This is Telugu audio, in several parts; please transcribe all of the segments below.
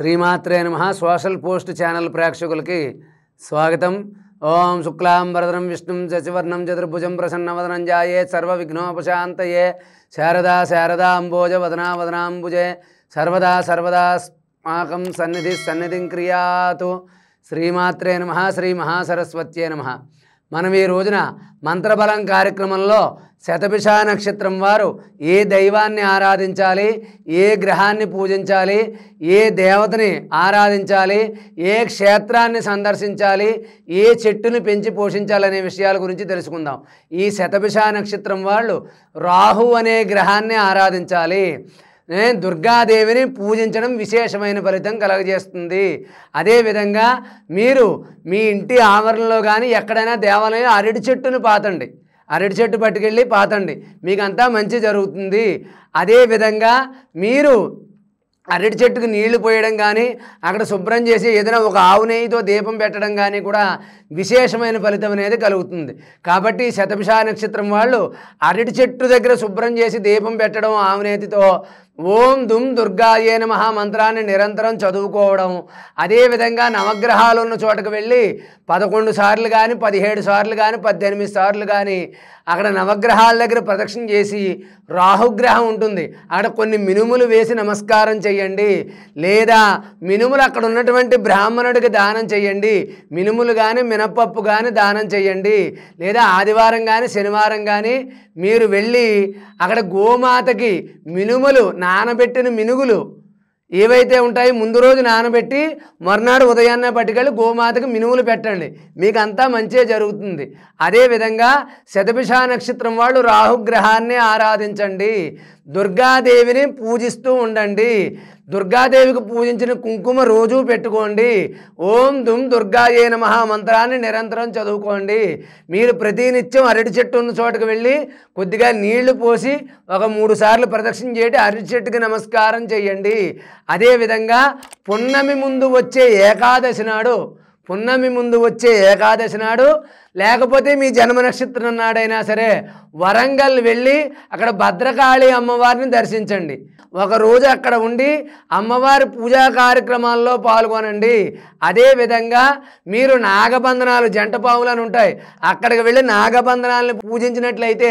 శ్రీమాత్రే నమః సోషల్ పోస్ట్ ఛానల్ ప్రేక్షకులకి స్వాగతం. ఓం శుక్లాంబరధరం విష్ణుం శశివర్ణం చతుర్భుజం ప్రసన్నవదనం ధ్యాయేత్ సర్వవిఘ్నోపశాంతయే శారదా శారదా అంబోజ వదనా వదనాంబుజే సర్వదా సర్వదాస్మాకం సన్నిధిం క్రియాతు. శ్రీమాత్రే నమః శ్రీ మహాసరస్వత్యే నమః. మనం ఈ రోజున మంత్రబలం కార్యక్రమంలో శతభిష నక్షత్రం వారు ఏ దైవాన్ని ఆరాధించాలి, ఏ గ్రహాన్ని పూజించాలి, ఏ దేవతని ఆరాధించాలి, ఏ క్షేత్రాన్ని సందర్శించాలి, ఏ చెట్టుని పెంచి పోషించాలనే విషయాల గురించి తెలుసుకుందాం. ఈ శతభిష నక్షత్రం వాళ్ళు రాహు అనే గ్రహాన్ని ఆరాధించాలి. దుర్గాదేవిని పూజించడం విశేషమైన ఫలితం కలగజేస్తుంది. అదేవిధంగా మీరు మీ ఇంటి ఆవరణలో కానీ ఎక్కడైనా దేవాలయం అరటి చెట్టును పాతండి, అరటి చెట్టు పట్టుకెళ్ళి పాతండి, మీకు అంతా మంచి జరుగుతుంది. అదేవిధంగా మీరు అరటి చెట్టుకు నీళ్లు పోయడం కానీ అక్కడ శుభ్రం చేసి ఏదైనా ఒక ఆవు నెయ్యితో దీపం పెట్టడం కానీ కూడా విశేషమైన ఫలితం అనేది కలుగుతుంది. కాబట్టి శతభిష నక్షత్రం వాళ్ళు అరటి చెట్టు దగ్గర శుభ్రం చేసి దీపం పెట్టడం ఆవు నేతితో ఓం దుమ్ దుర్గాయే నమః మంత్రాన్ని నిరంతరం చదువుకోవడం. అదేవిధంగా నవగ్రహాలు ఉన్న చోటకు వెళ్ళి 11 సార్లు కానీ 17 సార్లు కానీ 18 సార్లు కానీ అక్కడ నవగ్రహాల దగ్గర ప్రదక్షిణ చేసి రాహుగ్రహం ఉంటుంది అక్కడ కొన్ని మినుములు వేసి నమస్కారం చేయండి. లేదా మినుములు అక్కడ ఉన్నటువంటి బ్రాహ్మణుడికి దానం చేయండి. మినుములు కానీ మినపప్పు కానీ దానం చేయండి. లేదా ఆదివారం కానీ శనివారం కానీ మీరు వెళ్ళి అక్కడ గోమాతకి మినుములు నానబెట్టిన మినుగులు ఏవైతే ఉంటాయో ముందు రోజు నానబెట్టి మర్నాడు ఉదయాన్నే పట్టుకెళ్ళి గోమాతకి మినుములు పెట్టండి, మీకు అంతా మంచిగా జరుగుతుంది. అదేవిధంగా శతభిష నక్షత్రం వాళ్ళు రాహుగ్రహాన్ని ఆరాధించండి, దుర్గాదేవిని పూజిస్తూ ఉండండి. దుర్గాదేవికి పూజించిన కుంకుమ రోజు పెట్టుకోండి. ఓం దుమ్ దుర్గాయే నమః మంత్రాన్ని నిరంతరం చదువుకోండి. మీరు ప్రతినిత్యం అరటి చెట్టు ఉన్న చోటుకు వెళ్ళి కొద్దిగా నీళ్లు పోసి ఒక 3 సార్లు ప్రదక్షిణ చేయండి, అరటి చెట్టుకి నమస్కారం చేయండి. అదేవిధంగా పున్నమి ముందు వచ్చే ఏకాదశి నాడు లేకపోతే మీ జన్మ నక్షత్రం నాడైనా సరే వరంగల్ వెళ్ళి అక్కడ భద్రకాళి అమ్మవారిని దర్శించండి. ఒకరోజు అక్కడ ఉండి అమ్మవారి పూజా కార్యక్రమాల్లో పాల్గొనండి. అదేవిధంగా మీరు నాగబంధనాలు జంట పావులను ఉంటాయి అక్కడికి వెళ్ళి నాగబంధనాలను పూజించినట్లయితే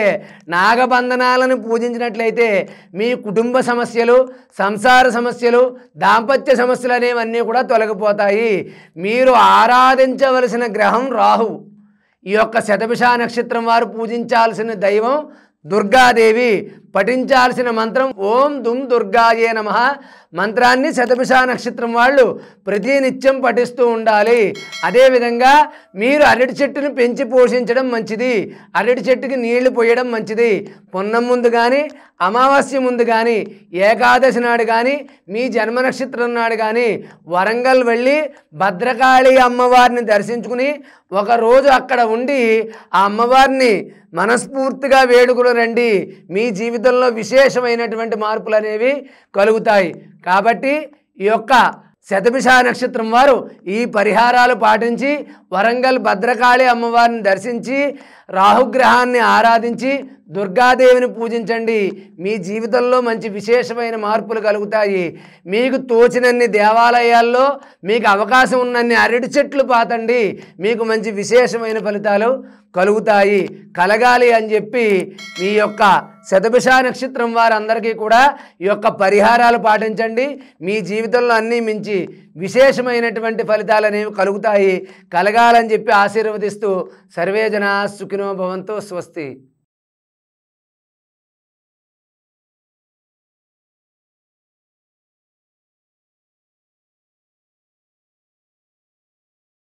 మీ కుటుంబ సమస్యలు, సంసార సమస్యలు, దాంపత్య సమస్యలు అనేవన్నీ కూడా తొలగిపోతాయి. మీరు ఆరాధించవలసిన గ్రహం రాహు. ఈ యొక్క శతభిష నక్షత్రం వారు పూజించాల్సిన దైవం దుర్గాదేవి. పఠించాల్సిన మంత్రం ఓం దుమ్ దుర్గాయే నమః మంత్రాన్ని శతభిష నక్షత్రం వాళ్ళు ప్రతినిత్యం పఠిస్తూ ఉండాలి. అదేవిధంగా మీరు అరటి చెట్టును పెంచి పోషించడం మంచిది, అరటి చెట్టుకి నీళ్లు పోయడం మంచిది. పున్నం ముందు కానీ అమావాస్య ముందు కానీ ఏకాదశి నాడు కానీ మీ జన్మ నక్షత్రం నాడు కానీ వరంగల్ వెళ్ళి భద్రకాళి అమ్మవారిని దర్శించుకుని ఒకరోజు అక్కడ ఉండి ఆ అమ్మవారిని మనస్ఫూర్తిగా వేడుకలు రండి. మీ జీవితంలో విశేషమైనటువంటి మార్పులు అనేవి కలుగుతాయి. కాబట్టి ఈ యొక్క శతభిష నక్షత్రం వారు ఈ పరిహారాలు పాటించి వరంగల్ భద్రకాళి అమ్మవారిని దర్శించి రాహుగ్రహాన్ని ఆరాధించి దుర్గాదేవిని పూజించండి. మీ జీవితంలో మంచి విశేషమైన మార్పులు కలుగుతాయి. మీకు తోచినన్ని దేవాలయాల్లో మీకు అవకాశం ఉన్నన్ని అరటి చెట్లు పాతండి, మీకు మంచి విశేషమైన ఫలితాలు కలుగుతాయి. కలగాలి అని చెప్పి మీ యొక్క శతభిష నక్షత్రం వారందరికీ కూడా ఈ యొక్క పరిహారాలు పాటించండి. మీ జీవితంలో అన్నీ మించి విశేషమైనటువంటి ఫలితాలు అనేవి కలుగుతాయి. కలగాలని చెప్పి ఆశీర్వదిస్తూ సర్వే జనా సుఖినో భవంతు. స్వస్తి.